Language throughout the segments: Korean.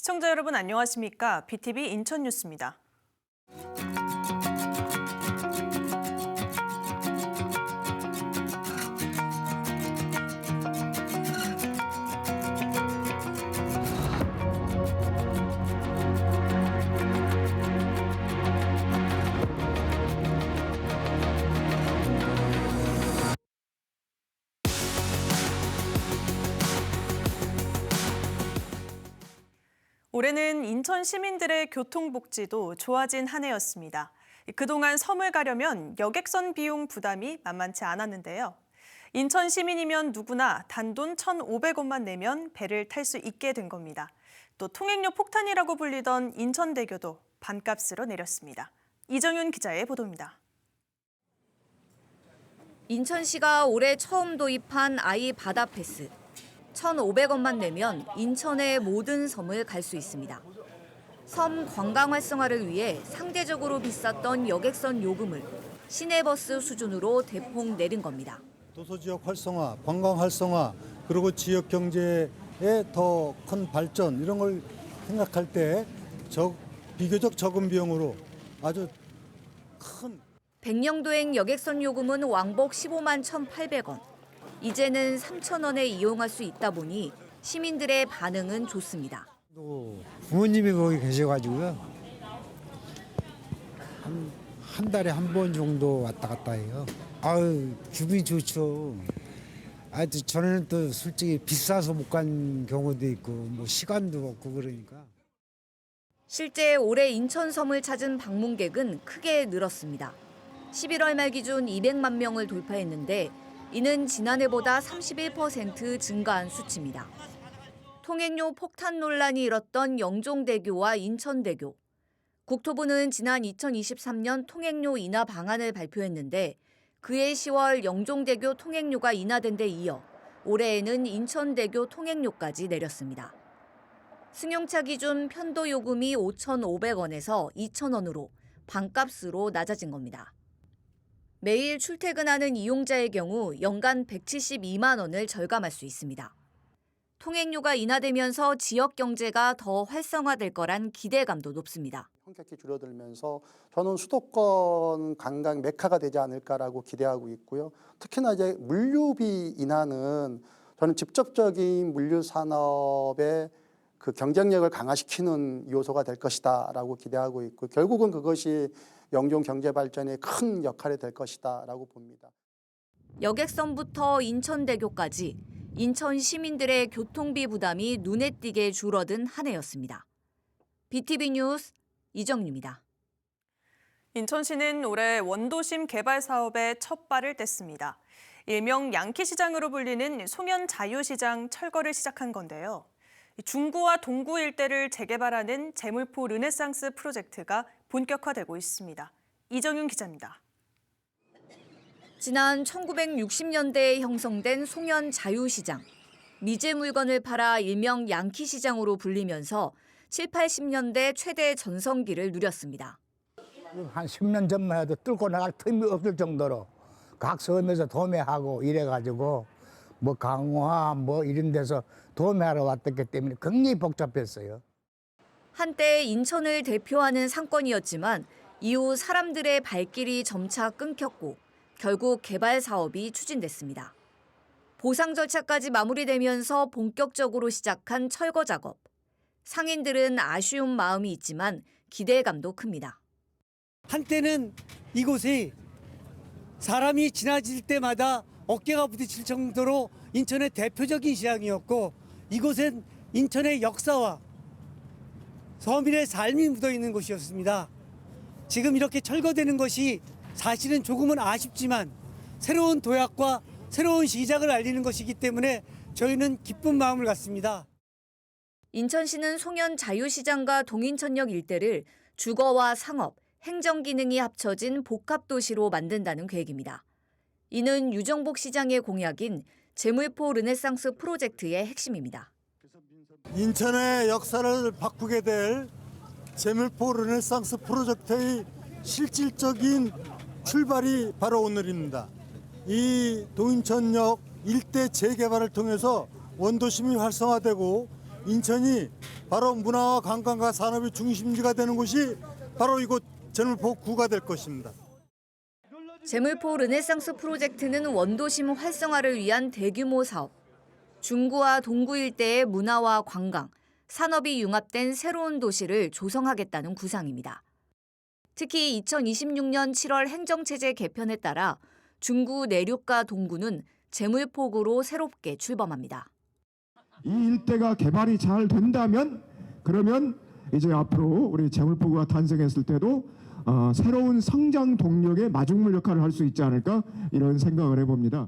시청자 여러분 안녕하십니까? BTV 인천 뉴스입니다. 올해는 인천 시민들의 교통복지도 좋아진 한 해였습니다. 그동안 섬을 가려면 여객선 비용 부담이 만만치 않았는데요. 인천 시민이면 누구나 단돈 1,500원만 내면 배를 탈 수 있게 된 겁니다. 또 통행료 폭탄이라고 불리던 인천대교도 반값으로 내렸습니다. 이정윤 기자의 보도입니다. 인천시가 올해 처음 도입한 아이 바다 패스. 1,500원만 내면 인천의 모든 섬을 갈 수 있습니다. 섬 관광 활성화를 위해 상대적으로 비쌌던 여객선 요금을 시내버스 수준으로 대폭 내린 겁니다. 도서지역 활성화, 관광 활성화, 그리고 지역 경제의 더 큰 발전 이런 걸 생각할 때 비교적 적은 비용으로 아주 큰 백령도행 여객선 요금은 왕복 15만 1,800원. 이제는 3,000원에 이용할 수 있다 보니 시민들의 반응은 좋습니다. 부모님이 거기 계셔가지고요. 한 달에 한 번 정도 왔다 갔다 해요. 아유, 기분이 좋죠. 저는 또 솔직히 비싸서 못 간 경우도 있고 뭐 시간도 없고 그러니까. 실제 올해 인천섬을 찾은 방문객은 크게 늘었습니다. 11월 말 기준 200만 명을 돌파했는데 이는 지난해보다 31% 증가한 수치입니다. 통행료 폭탄 논란이 일었던 영종대교와 인천대교. 국토부는 지난 2023년 통행료 인하 방안을 발표했는데 그해 10월 영종대교 통행료가 인하된 데 이어 올해에는 인천대교 통행료까지 내렸습니다. 승용차 기준 편도 요금이 5,500원에서 2,000원으로 반값으로 낮아진 겁니다. 매일 출퇴근하는 이용자의 경우 연간 172만 원을 절감할 수 있습니다. 통행료가 인하되면서 지역 경제가 더 활성화될 거란 기대감도 높습니다. 현격히 줄어들면서 저는 수도권 관광 메카가 되지 않을까라고 기대하고 있고요. 특히나 이제 물류비 인하는 저는 직접적인 물류 산업의 그 경쟁력을 강화시키는 요소가 될 것이다라고 기대하고 있고 결국은 그것이 영종 경제 발전에 큰 역할이 될 것이다라고 봅니다. 여객선부터 인천대교까지 인천 시민들의 교통비 부담이 눈에 띄게 줄어든 한 해였습니다. BTV 뉴스 이정유입니다. 인천시는 올해 원도심 개발 사업에 첫 발을 뗐습니다. 일명 양키시장으로 불리는 송현 자유시장 철거를 시작한 건데요. 중구와 동구 일대를 재개발하는 제물포 르네상스 프로젝트가 본격화되고 있습니다. 이정윤 기자입니다. 지난 1960년대에 형성된 송현 자유시장. 미제 물건을 팔아 일명 양키시장으로 불리면서 7, 80년대 최대 전성기를 누렸습니다. 한 10년 전만 해도 뚫고 나갈 틈이 없을 정도로 각 섬에서 도매하고 이래가지고 뭐 강화 뭐 이런 데서 도매하러 왔기 때문에 굉장히 복잡했어요. 한때 인천을 대표하는 상권이었지만 이후 사람들의 발길이 점차 끊겼고 결국 개발 사업이 추진됐습니다. 보상 절차까지 마무리되면서 본격적으로 시작한 철거 작업. 상인들은 아쉬운 마음이 있지만 기대감도 큽니다. 한때는 이곳이 사람이 지나칠 때마다 어깨가 부딪힐 정도로 인천의 대표적인 시장이었고 이곳엔 인천의 역사와 서민의 삶이 묻어있는 곳이었습니다. 지금 이렇게 철거되는 것이 사실은 조금은 아쉽지만 새로운 도약과 새로운 시작을 알리는 것이기 때문에 저희는 기쁜 마음을 갖습니다. 인천시는 송현 자유시장과 동인천역 일대를 주거와 상업, 행정 기능이 합쳐진 복합도시로 만든다는 계획입니다. 이는 유정복 시장의 공약인 제물포 르네상스 프로젝트의 핵심입니다. 인천의 역사를 바꾸게 될 제물포 르네상스 프로젝트의 실질적인 출발이 바로 오늘입니다. 이 동인천역 일대 재개발을 통해서 원도심이 활성화되고 인천이 바로 문화와 관광과 산업의 중심지가 되는 곳이 바로 이곳 제물포 구가 될 것입니다. 제물포 르네상스 프로젝트는 원도심 활성화를 위한 대규모 사업. 중구와 동구 일대의 문화와 관광, 산업이 융합된 새로운 도시를 조성하겠다는 구상입니다. 특히 2026년 7월 행정체제 개편에 따라 중구 내륙과 동구는 제물포구로 새롭게 출범합니다. 이 일대가 개발이 잘 된다면 그러면 이제 앞으로 우리 제물포구가 탄생했을 때도 새로운 성장 동력의 마중물 역할을 할 수 있지 않을까 이런 생각을 해봅니다.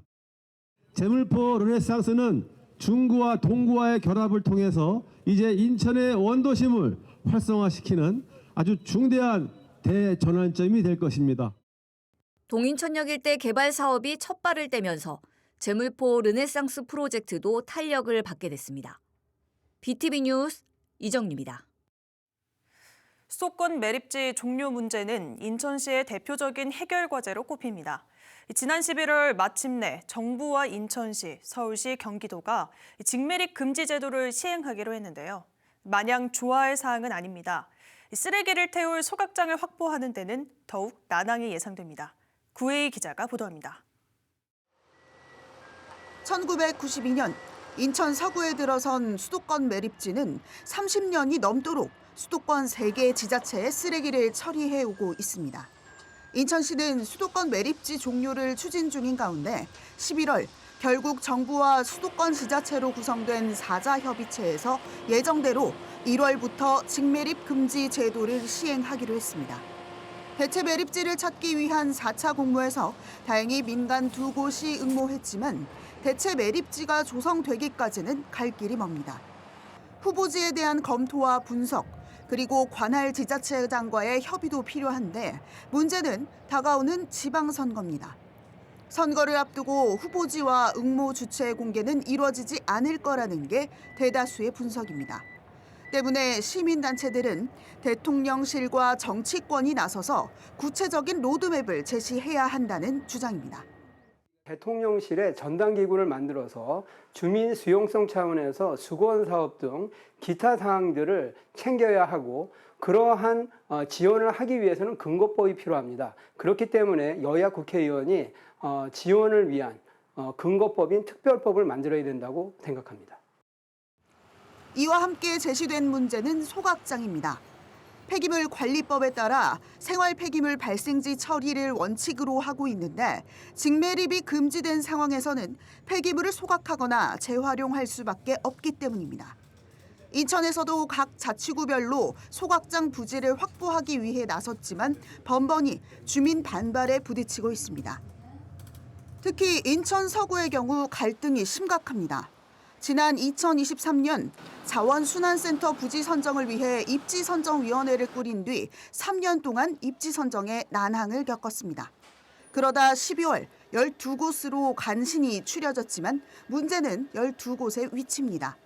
제물포 르네상스는 중구와 동구와의 결합을 통해서 이제 인천의 원도심을 활성화시키는 아주 중대한 대전환점이 될 것입니다. 동인천역 일대 개발 사업이 첫 발을 떼면서 제물포 르네상스 프로젝트도 탄력을 받게 됐습니다. BTV 뉴스 이정리입니다. 수도권 매립지 종료 문제는 인천시의 대표적인 해결 과제로 꼽힙니다. 지난 11월 마침내 정부와 인천시, 서울시, 경기도가 직매립 금지 제도를 시행하기로 했는데요. 마냥 좋아할 사항은 아닙니다. 쓰레기를 태울 소각장을 확보하는 데는 더욱 난항이 예상됩니다. 구혜희 기자가 보도합니다. 1992년 인천 서구에 들어선 수도권 매립지는 30년이 넘도록 수도권 3개 지자체의 쓰레기를 처리해오고 있습니다. 인천시는 수도권 매립지 종료를 추진 중인 가운데 11월 결국 정부와 수도권 지자체로 구성된 4자 협의체에서 예정대로 1월부터 직매립 금지 제도를 시행하기로 했습니다. 대체 매립지를 찾기 위한 4차 공모에서 다행히 민간 2곳이 응모했지만 대체 매립지가 조성되기까지는 갈 길이 멉니다. 후보지에 대한 검토와 분석, 그리고 관할 지자체장과의 협의도 필요한데 문제는 다가오는 지방선거입니다. 선거를 앞두고 후보지와 응모 주체 공개는 이루어지지 않을 거라는 게 대다수의 분석입니다. 때문에 시민단체들은 대통령실과 정치권이 나서서 구체적인 로드맵을 제시해야 한다는 주장입니다. 대통령실에 전담기구를 만들어서 주민 수용성 차원에서 수건 사업 등 기타 사항들을 챙겨야 하고 그러한 지원을 하기 위해서는 근거법이 필요합니다. 그렇기 때문에 여야 국회의원이 지원을 위한 근거법인 특별법을 만들어야 된다고 생각합니다. 이와 함께 제시된 문제는 소각장입니다. 폐기물 관리법에 따라 생활 폐기물 발생지 처리를 원칙으로 하고 있는데 직매립이 금지된 상황에서는 폐기물을 소각하거나 재활용할 수밖에 없기 때문입니다. 인천에서도 각 자치구별로 소각장 부지를 확보하기 위해 나섰지만 번번이 주민 반발에 부딪히고 있습니다. 특히 인천 서구의 경우 갈등이 심각합니다. 지난 2023년 자원순환센터 부지 선정을 위해 입지선정위원회를 꾸린 뒤 3년 동안 입지 선정에 난항을 겪었습니다. 그러다 12월 12곳으로 간신히 추려졌지만 문제는 12곳의 위치입니다.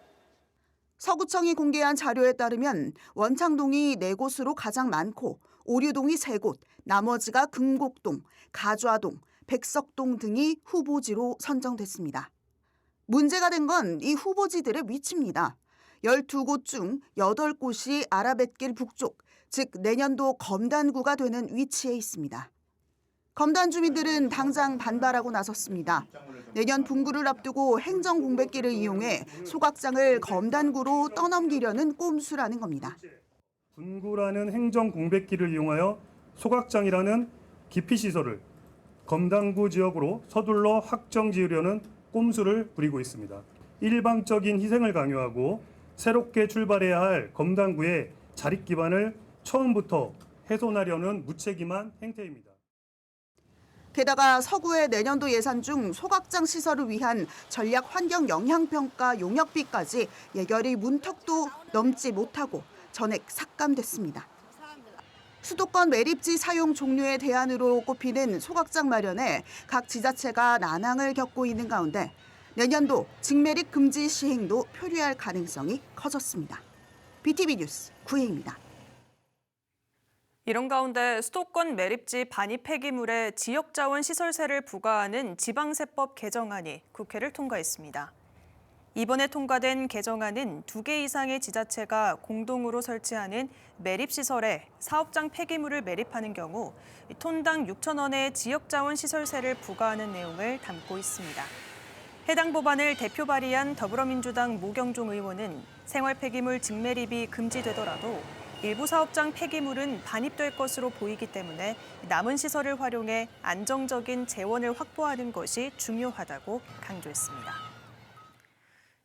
서구청이 공개한 자료에 따르면 원창동이 4곳으로 가장 많고 오류동이 3곳, 나머지가 금곡동, 가좌동, 백석동 등이 후보지로 선정됐습니다. 문제가 된 건 이 후보지들의 위치입니다. 12곳 중 8곳이 아라뱃길 북쪽, 즉 내년도 검단구가 되는 위치에 있습니다. 검단 주민들은 당장 반발하고 나섰습니다. 내년 분구를 앞두고 행정 공백기를 이용해 소각장을 검단구로 떠넘기려는 꼼수라는 겁니다. 분구라는 행정 공백기를 이용하여 소각장이라는 기피시설을 검단구 지역으로 서둘러 확정 지으려는 꼼수를 부리고 있습니다. 일방적인 희생을 강요하고 새롭게 출발해야 할 검단구의 자립 기반을 처음부터 훼손하려는 무책임한 행태입니다. 게다가 서구의 내년도 예산 중 소각장 시설을 위한 전략 환경 영향평가 용역비까지 예결위 문턱도 넘지 못하고 전액 삭감됐습니다. 수도권 매립지 사용 종료의 대안으로 꼽히는 소각장 마련에 각 지자체가 난항을 겪고 있는 가운데 내년도 직매립 금지 시행도 표류할 가능성이 커졌습니다. BTV 뉴스 구혜입니다. 이런 가운데 수도권 매립지 반입 폐기물에 지역자원 시설세를 부과하는 지방세법 개정안이 국회를 통과했습니다. 이번에 통과된 개정안은 2개 이상의 지자체가 공동으로 설치하는 매립시설에 사업장 폐기물을 매립하는 경우 톤당 6천 원의 지역자원시설세를 부과하는 내용을 담고 있습니다. 해당 법안을 대표 발의한 더불어민주당 모경종 의원은 생활 폐기물 직매립이 금지되더라도 일부 사업장 폐기물은 반입될 것으로 보이기 때문에 남은 시설을 활용해 안정적인 재원을 확보하는 것이 중요하다고 강조했습니다.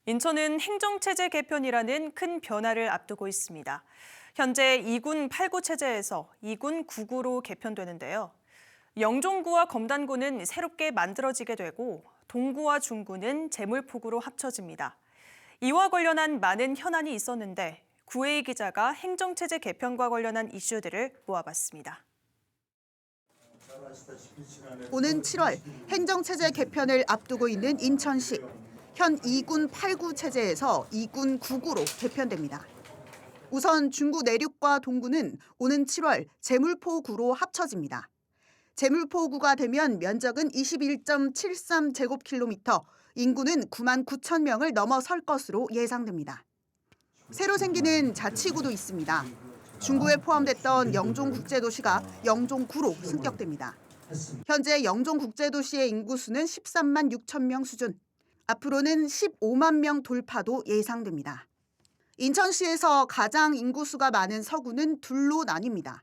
인천은 행정체제 개편이라는 큰 변화를 앞두고 있습니다. 현재 2군 8구 체제에서 2군 9구로 개편되는데요. 영종구와 검단구는 새롭게 만들어지게 되고 동구와 중구는 제물포구로 합쳐집니다. 이와 관련한 많은 현안이 있었는데 구혜희 기자가 행정체제 개편과 관련한 이슈들을 모아봤습니다. 오는 7월 행정체제 개편을 앞두고 있는 인천시. 현 2군 8구 체제에서 2군 9구로 개편됩니다. 우선 중구 내륙과 동구는 오는 7월 제물포구로 합쳐집니다. 제물포구가 되면 면적은 21.73제곱킬로미터, 인구는 9만 9천 명을 넘어설 것으로 예상됩니다. 새로 생기는 자치구도 있습니다. 중구에 포함됐던 영종국제도시가 영종구로 승격됩니다. 현재 영종국제도시의 인구수는 13만 6천 명 수준, 앞으로는 15만 명 돌파도 예상됩니다. 인천시에서 가장 인구수가 많은 서구는 둘로 나뉩니다.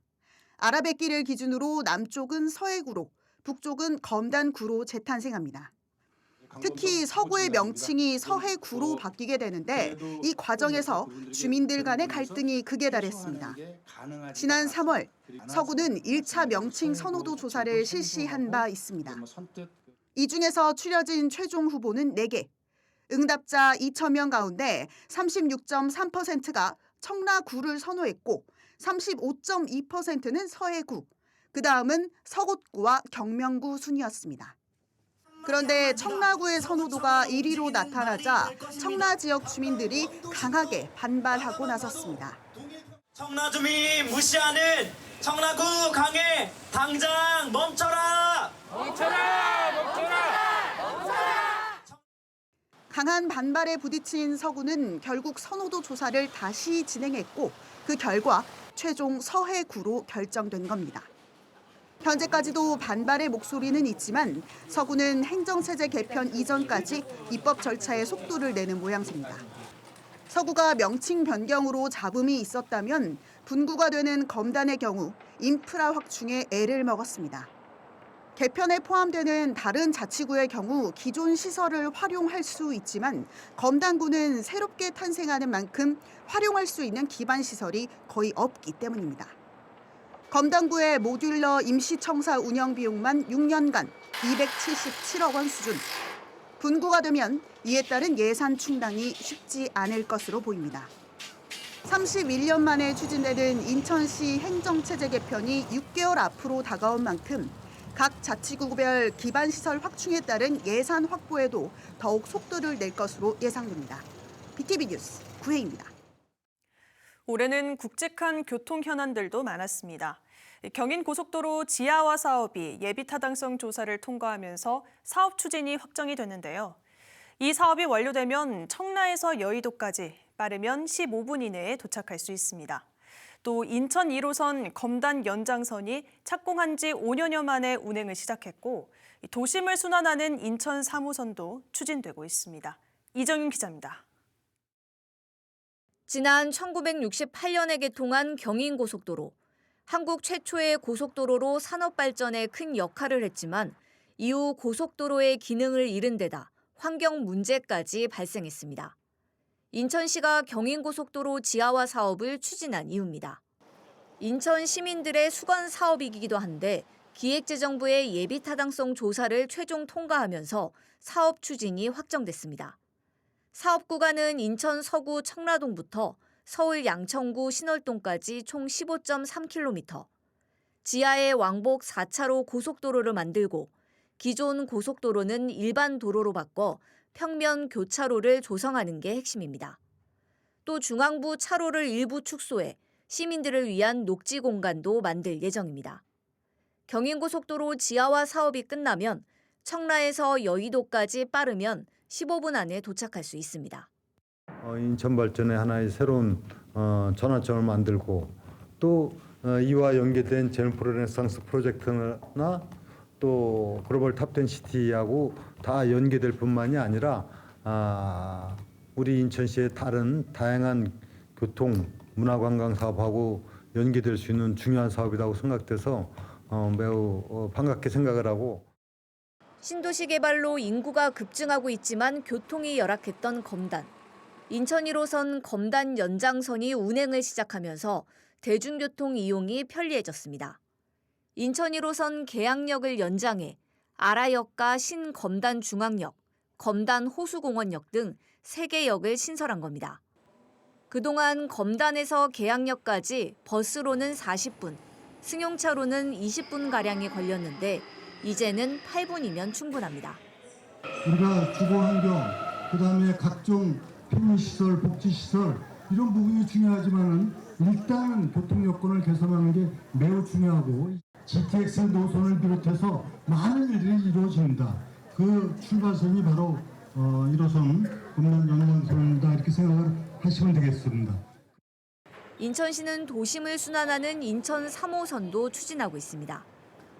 아라뱃길을 기준으로 남쪽은 서해구로, 북쪽은 검단구로 재탄생합니다. 특히 서구의 명칭이 서해구로 바뀌게 되는데 이 과정에서 주민들 간의 갈등이 극에 달했습니다. 지난 3월 서구는 1차 명칭 선호도 조사를 실시한 바 있습니다. 이 중에서 추려진 최종 후보는 4개. 응답자 2천 명 가운데 36.3%가 청라구를 선호했고 35.2%는 서해구, 그다음은 서곶구와 경명구 순이었습니다. 그런데 청라구의 선호도가 1위로 나타나자 청라 지역 주민들이 강하게 반발하고 나섰습니다. 청라 주민 무시하는 청라구 강해 당장 멈춰라! 멈춰라! 멈춰라! 멈춰라! 강한 반발에 부딪힌 서구는 결국 선호도 조사를 다시 진행했고 그 결과 최종 서해구로 결정된 겁니다. 현재까지도 반발의 목소리는 있지만 서구는 행정체제 개편 이전까지 입법 절차에 속도를 내는 모양새입니다. 서구가 명칭 변경으로 잡음이 있었다면 분구가 되는 검단의 경우 인프라 확충에 애를 먹었습니다. 개편에 포함되는 다른 자치구의 경우 기존 시설을 활용할 수 있지만 검단구는 새롭게 탄생하는 만큼 활용할 수 있는 기반 시설이 거의 없기 때문입니다. 검단구의 모듈러 임시청사 운영 비용만 6년간 277억 원 수준. 분구가 되면 이에 따른 예산 충당이 쉽지 않을 것으로 보입니다. 31년 만에 추진되는 인천시 행정체제 개편이 6개월 앞으로 다가온 만큼 각 자치구별 기반시설 확충에 따른 예산 확보에도 더욱 속도를 낼 것으로 예상됩니다. BTV 뉴스 구혜입니다. 올해는 굵직한 교통 현안들도 많았습니다. 경인고속도로 지하화 사업이 예비타당성 조사를 통과하면서 사업 추진이 확정이 됐는데요. 이 사업이 완료되면 청라에서 여의도까지 빠르면 15분 이내에 도착할 수 있습니다. 또 인천 1호선 검단 연장선이 착공한 지 5년여 만에 운행을 시작했고 도심을 순환하는 인천 3호선도 추진되고 있습니다. 이정윤 기자입니다. 지난 1968년에 개통한 경인고속도로. 한국 최초의 고속도로로 산업 발전에 큰 역할을 했지만 이후 고속도로의 기능을 잃은 데다 환경 문제까지 발생했습니다. 인천시가 경인고속도로 지하화 사업을 추진한 이유입니다. 인천 시민들의 수건 사업이기도 한데 기획재정부의 예비타당성 조사를 최종 통과하면서 사업 추진이 확정됐습니다. 사업 구간은 인천 서구 청라동부터 서울 양천구 신월동까지 총 15.3km. 지하에 왕복 4차로 고속도로를 만들고 기존 고속도로는 일반 도로로 바꿔 평면 교차로를 조성하는 게 핵심입니다. 또 중앙부 차로를 일부 축소해 시민들을 위한 녹지 공간도 만들 예정입니다. 경인고속도로 지하화 사업이 끝나면 청라에서 여의도까지 빠르면 15분 안에 도착할 수 있습니다. 인천 발전의 하나의 새로운 전환점을 만들고 또 이와 연계된 제물포 르네상스 프로젝트나 또 글로벌 탑10 시티하고 다 연계될 뿐만이 아니라 우리 인천시의 다른 다양한 교통, 문화관광 사업하고 연계될 수 있는 중요한 사업이라고 생각돼서 매우 반갑게 생각을 하고 신도시 개발로 인구가 급증하고 있지만 교통이 열악했던 검단. 인천 1호선 검단 연장선이 운행을 시작하면서 대중교통 이용이 편리해졌습니다. 인천 1호선 계양역을 연장해 아라역과 신검단 중앙역, 검단 호수공원역 등 3개 역을 신설한 겁니다. 그동안 검단에서 계양역까지 버스로는 40분, 승용차로는 20분가량이 걸렸는데 이제는 8분이면 충분합니다. 우리가 주거 환경, 그다음에 각종 편의시설, 복지시설 이런 부분이 중요하지만은 일단은 교통 여건을 개선하는 게 매우 중요하고 GTX 노선을 비롯해서 많은 일이 이루어집니다. 그 출발선이 바로 1호선 검단 연장선이다 이렇게 생각을 하시면 되겠습니다. 인천시는 도심을 순환하는 인천 3호선도 추진하고 있습니다.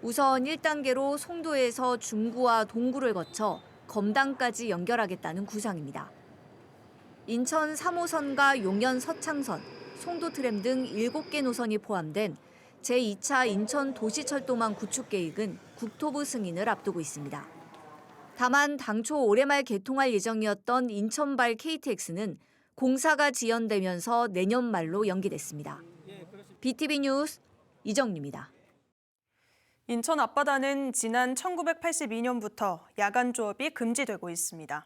우선 1단계로 송도에서 중구와 동구를 거쳐 검단까지 연결하겠다는 구상입니다. 인천 3호선과 용현 서창선, 송도 트램 등 7개 노선이 포함된 제2차 인천 도시철도망 구축 계획은 국토부 승인을 앞두고 있습니다. 다만 당초 올해 말 개통할 예정이었던 인천발 KTX는 공사가 지연되면서 내년 말로 연기됐습니다. BTV 뉴스 이정리입니다. 인천 앞바다는 지난 1982년부터 야간 조업이 금지되고 있습니다.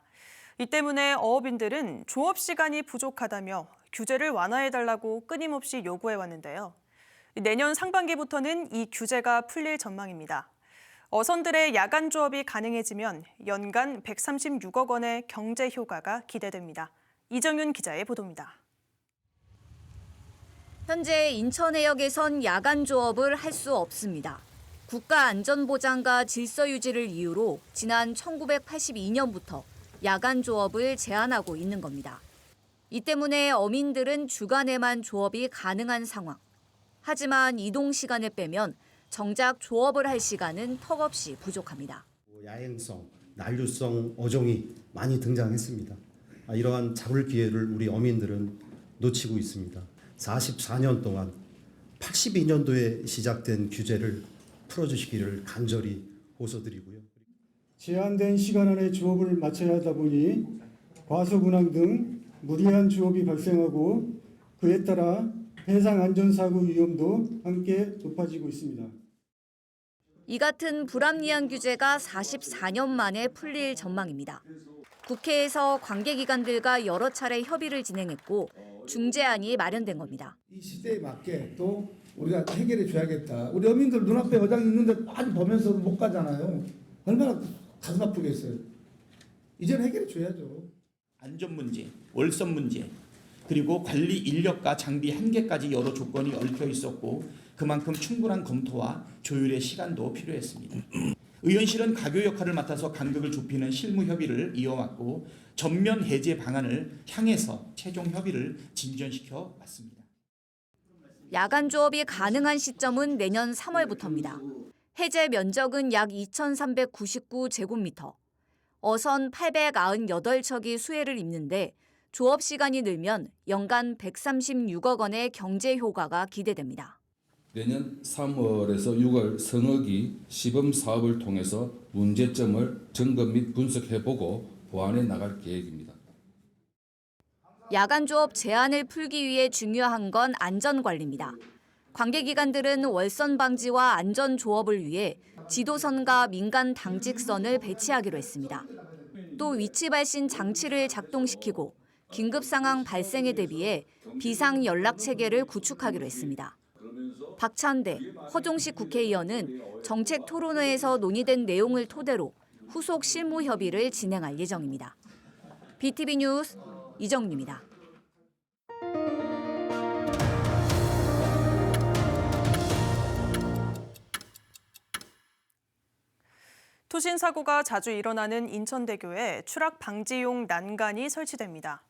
이 때문에 어업인들은 조업 시간이 부족하다며 규제를 완화해달라고 끊임없이 요구해왔는데요. 내년 상반기부터는 이 규제가 풀릴 전망입니다. 어선들의 야간 조업이 가능해지면 연간 136억 원의 경제 효과가 기대됩니다. 이정윤 기자의 보도입니다. 현재 인천해역에선 야간 조업을 할 수 없습니다. 국가안전보장과 질서유지를 이유로 지난 1982년부터 야간 조업을 제한하고 있는 겁니다. 이 때문에 어민들은 주간에만 조업이 가능한 상황. 하지만 이동 시간을 빼면 정작 조업을 할 시간은 턱없이 부족합니다. 야행성, 난류성 어종이 많이 등장했습니다. 이러한 잡을 기회를 우리 어민들은 놓치고 있습니다. 44년 동안 82년도에 시작된 규제를 풀어주시기를 간절히 호소드리고요. 제한된 시간 안에 조업을 마쳐야 하다 보니 과속 운항 등 무리한 조업이 발생하고 그에 따라 해상 안전사고 위험도 함께 높아지고 있습니다. 이 같은 불합리한 규제가 44년 만에 풀릴 전망입니다. 국회에서 관계기관들과 여러 차례 협의를 진행했고 중재안이 마련된 겁니다. 이 시대에 맞게 또 우리가 해결해 줘야겠다. 우리 어민들 눈앞에 어장이 있는데 아주 보면서 못 가잖아요. 얼마나 가슴 아프겠어요. 이제는 해결해 줘야죠. 안전 문제, 월선 문제, 그리고 관리 인력과 장비 한계까지 여러 조건이 얽혀 있었고 그만큼 충분한 검토와 조율의 시간도 필요했습니다. 의원실은 가교 역할을 맡아서 간격을 좁히는 실무 협의를 이어왔고 전면 해제 방안을 향해서 최종 협의를 진전시켜 왔습니다. 야간 조업이 가능한 시점은 내년 3월부터입니다. 해제 면적은 약 2,399제곱미터. 어선 898척이 수혜를 입는데 조업 시간이 늘면 연간 136억 원의 경제 효과가 기대됩니다. 내년 3월에서 6월 성업이 시범 사업을 통해서 문제점을 점검 및 분석해보고 보완해 나갈 계획입니다. 야간 조업 제한을 풀기 위해 중요한 건 안전관리입니다. 관계기관들은 월선 방지와 안전 조업을 위해 지도선과 민간 당직선을 배치하기로 했습니다. 또 위치 발신 장치를 작동시키고 긴급 상황 발생에 대비해 비상 연락 체계를 구축하기로 했습니다. 박찬대, 허종식 국회의원은 정책 토론회에서 논의된 내용을 토대로 후속 실무 협의를 진행할 예정입니다. BTV 뉴스 이정리입니다. 투신 사고가 자주 일어나는 인천대교에 추락 방지용 난간이 설치됩니다.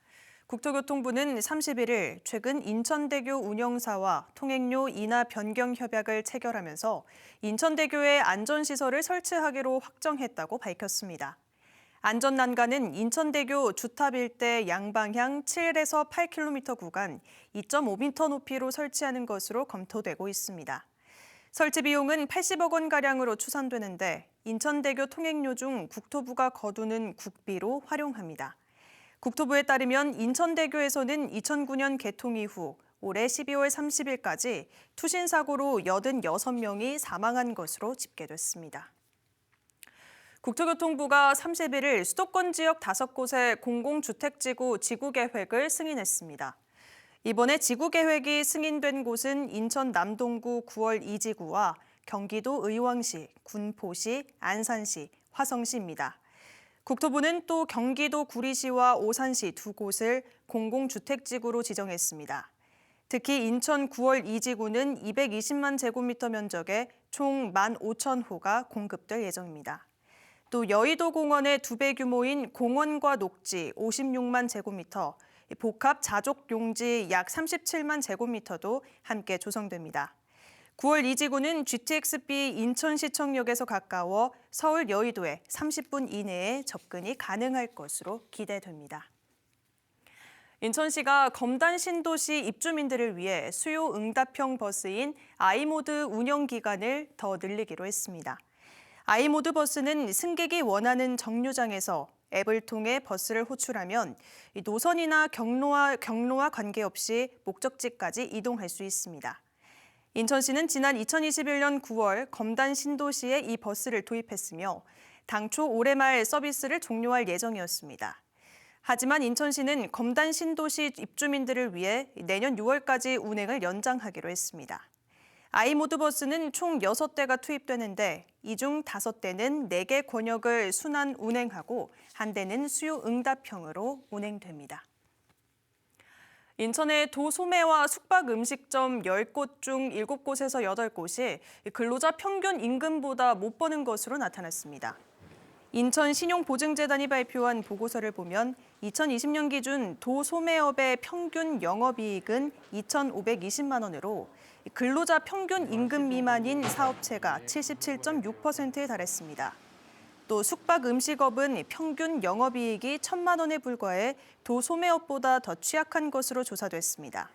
국토교통부는 31일 최근 인천대교 운영사와 통행료 인하 변경 협약을 체결하면서 인천대교에 안전시설을 설치하기로 확정했다고 밝혔습니다. 안전난간은 인천대교 주탑 일대 양방향 7에서 8km 구간 2.5m 높이로 설치하는 것으로 검토되고 있습니다. 설치 비용은 80억 원가량으로 추산되는데 인천대교 통행료 중 국토부가 거두는 국비로 활용합니다. 국토부에 따르면 인천대교에서는 2009년 개통 이후 올해 12월 30일까지 투신 사고로 86명이 사망한 것으로 집계됐습니다. 국토교통부가 31일 수도권 지역 5곳의 공공주택지구 지구계획을 승인했습니다. 이번에 지구계획이 승인된 곳은 인천 남동구 9월 2지구와 경기도 의왕시, 군포시, 안산시, 화성시입니다. 국토부는 또 경기도 구리시와 오산시 2곳을 공공주택지구로 지정했습니다. 특히 인천 9월 2지구는 220만 제곱미터 면적에 총 15,000호가 공급될 예정입니다. 또 여의도 공원의 2배 규모인 공원과 녹지 56만 제곱미터, 복합 자족 용지 약 37만 제곱미터도 함께 조성됩니다. 9월 2지구는 GTX-B 인천시청역에서 가까워 서울 여의도에 30분 이내에 접근이 가능할 것으로 기대됩니다. 인천시가 검단 신도시 입주민들을 위해 수요 응답형 버스인 아이모드 운영 기간을 더 늘리기로 했습니다. 아이모드 버스는 승객이 원하는 정류장에서 앱을 통해 버스를 호출하면 노선이나 경로와 관계없이 목적지까지 이동할 수 있습니다. 인천시는 지난 2021년 9월 검단 신도시에 이 버스를 도입했으며 당초 올해 말 서비스를 종료할 예정이었습니다. 하지만 인천시는 검단 신도시 입주민들을 위해 내년 6월까지 운행을 연장하기로 했습니다. 아이모드 버스는 총 6대가 투입되는데 이 중 5대는 4개 권역을 순환 운행하고 1대는 수요 응답형으로 운행됩니다. 인천의 도소매와 숙박 음식점 10곳 중 7곳에서 8곳이 근로자 평균 임금보다 못 버는 것으로 나타났습니다. 인천 신용보증재단이 발표한 보고서를 보면 2020년 기준 도소매업의 평균 영업이익은 2,520만 원으로 근로자 평균 임금 미만인 사업체가 77.6%에 달했습니다. 또 숙박 음식업은 평균 영업이익이 1,000만 원에 불과해 도소매업보다 더 취약한 것으로 조사됐습니다.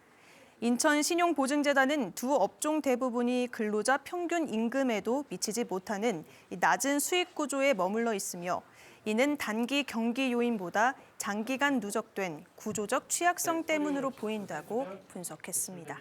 인천 신용보증재단은 두 업종 대부분이 근로자 평균 임금에도 미치지 못하는 낮은 수익 구조에 머물러 있으며 이는 단기 경기 요인보다 장기간 누적된 구조적 취약성 때문으로 보인다고 분석했습니다.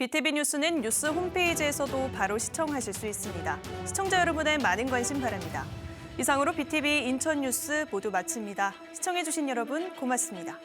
BTV 뉴스는 뉴스 홈페이지에서도 바로 시청하실 수 있습니다. 시청자 여러분의 많은 관심 바랍니다. 이상으로 BTV 인천 뉴스 모두 마칩니다. 시청해주신 여러분 고맙습니다.